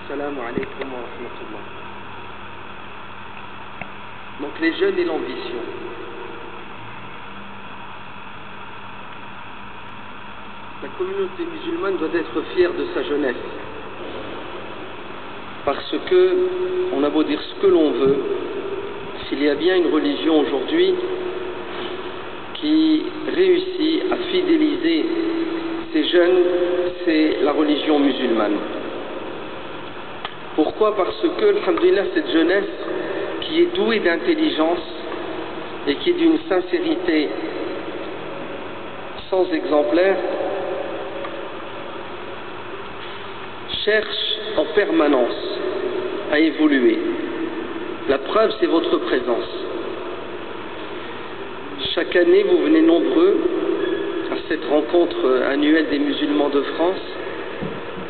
Assalamu alaikum wa rahmatullah. Donc les jeunes et l'ambition. La communauté musulmane doit être fière de sa jeunesse. Parce que, on a beau dire ce que l'on veut, s'il y a bien une religion aujourd'hui qui réussit à fidéliser ces jeunes, c'est la religion musulmane. Pourquoi? Parce que, alhamdoulilah, cette jeunesse qui est douée d'intelligence et qui est d'une sincérité sans exemplaire, cherche en permanence à évoluer. La preuve, c'est votre présence. Chaque année, vous venez nombreux à cette rencontre annuelle des musulmans de France.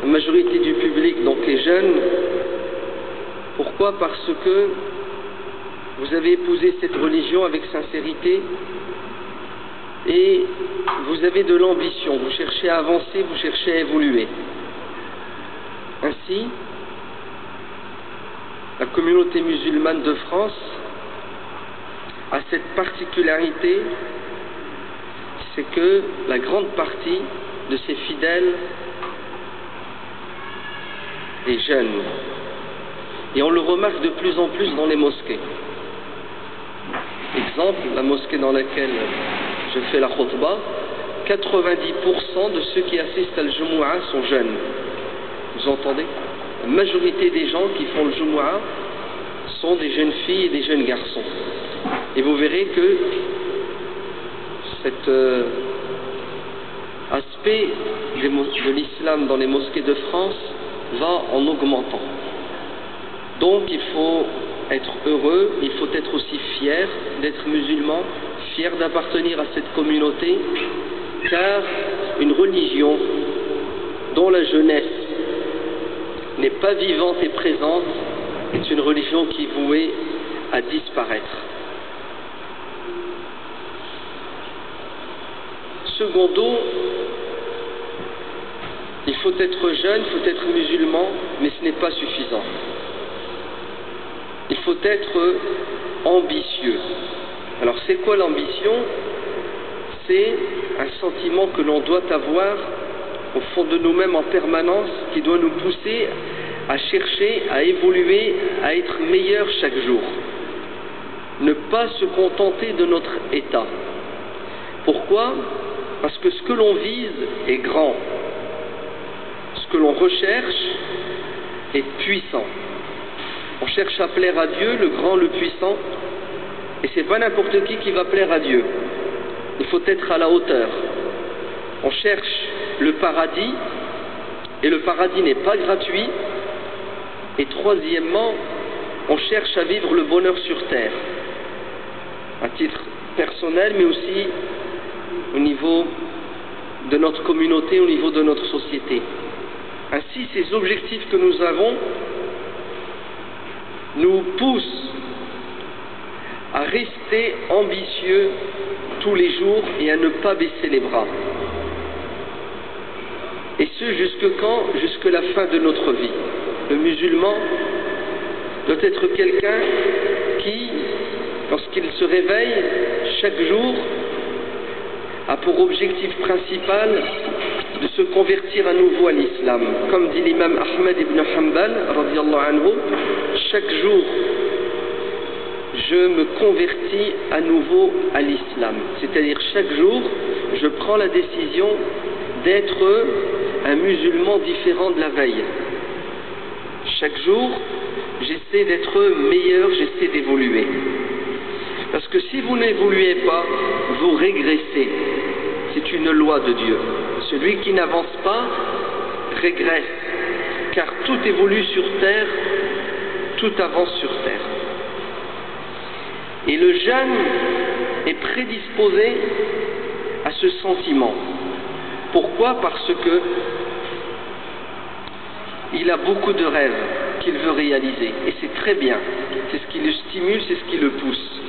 La majorité du public donc est jeune. Pourquoi? Parce que vous avez épousé cette religion avec sincérité et vous avez de l'ambition. Vous cherchez à avancer, vous cherchez à évoluer. Ainsi, la communauté musulmane de France a cette particularité, c'est que la grande partie de ses fidèles est jeune. Et on le remarque de plus en plus dans les mosquées. Exemple, la mosquée dans laquelle je fais la khutbah, 90% de ceux qui assistent à l'Jumu'ah sont jeunes. Vous entendez? La majorité des gens qui font le Jumu'ah sont des jeunes filles et des jeunes garçons. Et vous verrez que cet aspect de l'islam dans les mosquées de France va en augmentant. Donc il faut être heureux, il faut être aussi fier d'être musulman, fier d'appartenir à cette communauté, car une religion dont la jeunesse n'est pas vivante et présente est une religion qui est vouée à disparaître. Secondo, il faut être jeune, il faut être musulman, mais ce n'est pas suffisant. Il faut être ambitieux. Alors c'est quoi l'ambition? C'est un sentiment que l'on doit avoir au fond de nous-mêmes en permanence, qui doit nous pousser à chercher, à évoluer, à être meilleur chaque jour. Ne pas se contenter de notre état. Pourquoi? Parce que ce que l'on vise est grand. Ce que l'on recherche est puissant. On cherche à plaire à Dieu, le grand, le puissant, et c'est pas n'importe qui va plaire à Dieu. Il faut être à la hauteur. On cherche le paradis, et le paradis n'est pas gratuit. Et troisièmement, on cherche à vivre le bonheur sur terre, à titre personnel, mais aussi au niveau de notre communauté, au niveau de notre société. Ainsi, ces objectifs que nous avons nous poussent à rester ambitieux tous les jours et à ne pas baisser les bras. Et ce, jusque quand? Jusque la fin de notre vie. Le musulman doit être quelqu'un qui, lorsqu'il se réveille chaque jour, a pour objectif principal de se convertir à nouveau à l'islam. Comme dit l'imam Ahmed ibn Hanbal, radiyallahu anhu, chaque jour, je me convertis à nouveau à l'islam. C'est-à-dire chaque jour, je prends la décision d'être un musulman différent de la veille. Chaque jour, j'essaie d'être meilleur, j'essaie d'évoluer. Parce que si vous n'évoluez pas, vous régressez. C'est une loi de Dieu. Celui qui n'avance pas régresse. Car tout évolue sur terre, tout avance sur terre. Et le jeune est prédisposé à ce sentiment. Pourquoi? Parce que il a beaucoup de rêves qu'il veut réaliser. Et c'est très bien. C'est ce qui le stimule, c'est ce qui le pousse.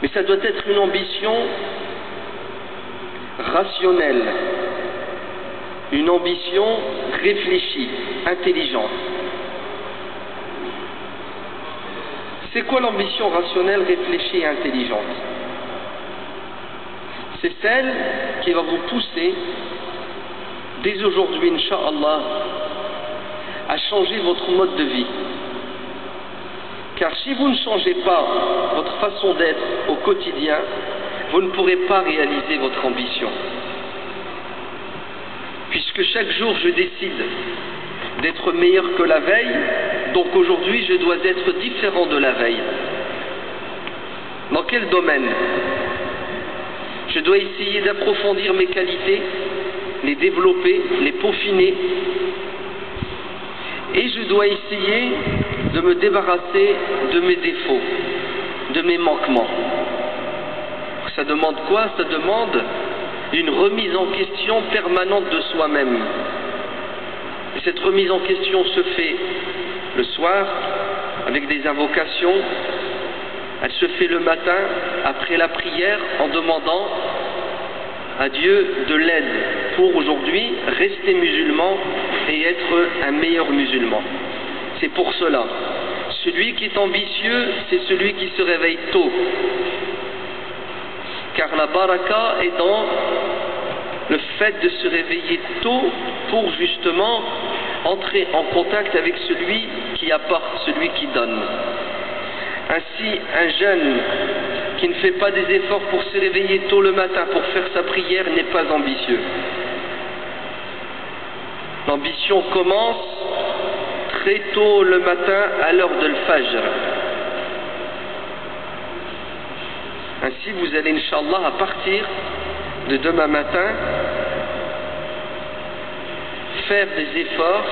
Mais ça doit être une ambition rationnelle. une ambition réfléchie, intelligente. C'est quoi l'ambition rationnelle, réfléchie et intelligente? C'est celle qui va vous pousser, dès aujourd'hui, Inch'Allah, à changer votre mode de vie. Car si vous ne changez pas votre façon d'être au quotidien, vous ne pourrez pas réaliser votre ambition. Puisque chaque jour je décide d'être meilleur que la veille, donc aujourd'hui je dois être différent de la veille. Dans quel domaine? Je dois essayer d'approfondir mes qualités, les développer, les peaufiner, et je dois essayer de me débarrasser de mes défauts, de mes manquements. Ça demande quoi? Ça demande une remise en question permanente de soi-même. Et cette remise en question se fait le soir avec des invocations. Elle se fait le matin après la prière en demandant à Dieu de l'aide pour aujourd'hui rester musulman et être un meilleur musulman. C'est pour cela. Celui qui est ambitieux, c'est celui qui se réveille tôt. Car la baraka est dans le fait de se réveiller tôt pour justement entrer en contact avec celui qui apporte, celui qui donne. Ainsi, un jeune qui ne fait pas des efforts pour se réveiller tôt le matin pour faire sa prière n'est pas ambitieux. L'ambition commence très tôt le matin à l'heure de l'Fajr. Ainsi, vous allez, Inch'Allah, à partir de demain matin, faire des efforts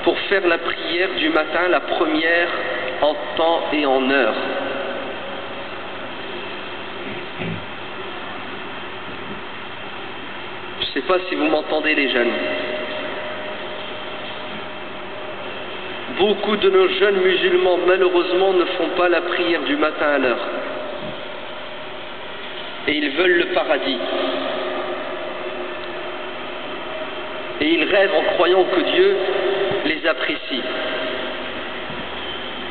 pour faire la prière du matin, la première en temps et en heure. Je ne sais pas si vous m'entendez, les jeunes. Beaucoup de nos jeunes musulmans, malheureusement, ne font pas la prière du matin à l'heure. Et ils veulent le paradis. Et ils rêvent en croyant que Dieu les apprécie.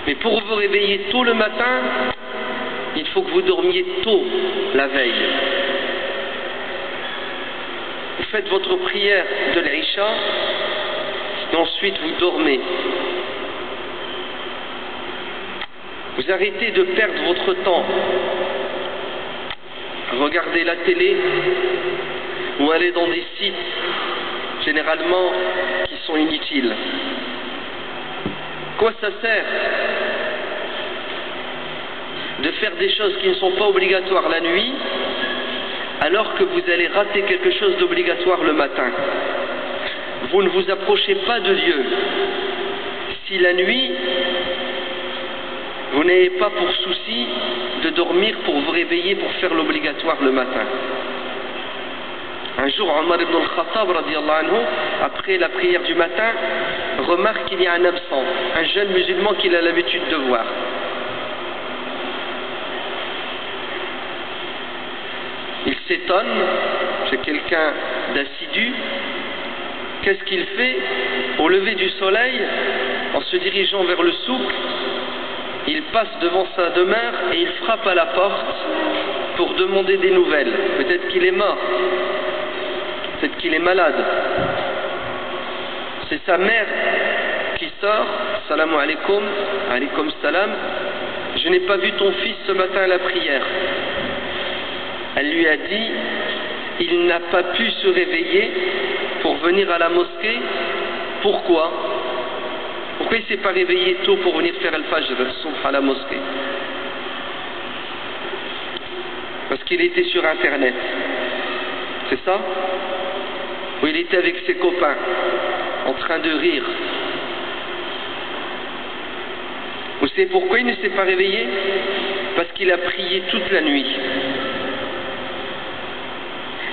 Mais pour vous réveiller tôt le matin, il faut que vous dormiez tôt la veille. Vous faites votre prière de l'Aïcha et ensuite vous dormez. Vous arrêtez de perdre votre temps à regarder la télé ou aller dans des sites généralement qui sont inutiles. Quoi ça sert de faire des choses qui ne sont pas obligatoires la nuit alors que vous allez rater quelque chose d'obligatoire le matin? Vous ne vous approchez pas de Dieu si la nuit vous n'avez pas pour souci de dormir pour vous réveiller pour faire l'obligatoire le matin. Un jour, Omar ibn al-Khattab, radiallahu anhu, après la prière du matin, remarque qu'il y a un absent, un jeune musulman qu'il a l'habitude de voir. Il s'étonne, c'est quelqu'un d'assidu. Qu'est-ce qu'il fait? Au lever du soleil, en se dirigeant vers le souk, il passe devant sa demeure et il frappe à la porte pour demander des nouvelles. Peut-être qu'il est mort, peut-être qu'il est malade. C'est sa mère qui sort. Salam alaikum, alaikum salam. Je n'ai pas vu ton fils ce matin à la prière. Elle lui a dit, il n'a pas pu se réveiller pour venir à la mosquée. Pourquoi? Pourquoi il ne s'est pas réveillé tôt pour venir faire Al-Fajr, à la mosquée? Parce qu'il était sur Internet. C'est ça? Ou il était avec ses copains, en train de rire. Vous savez pourquoi il ne s'est pas réveillé? Parce qu'il a prié toute la nuit.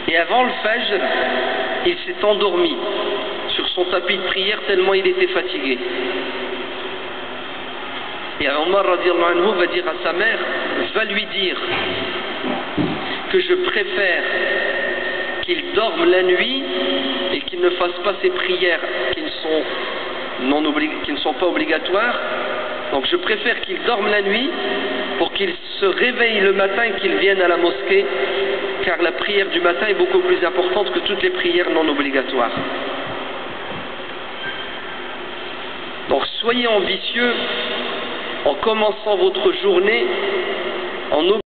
Et avant le Fajr, il s'est endormi sur son tapis de prière tellement il était fatigué. Et Omar radiallahu anhu va dire à sa mère, va lui dire que je préfère qu'il dorme la nuit et qu'il ne fasse pas ces prières qui ne sont pas obligatoires. Donc je préfère qu'il dorme la nuit pour qu'il se réveille le matin et qu'il vienne à la mosquée, car la prière du matin est beaucoup plus importante que toutes les prières non obligatoires. soyez ambitieux en commençant votre journée en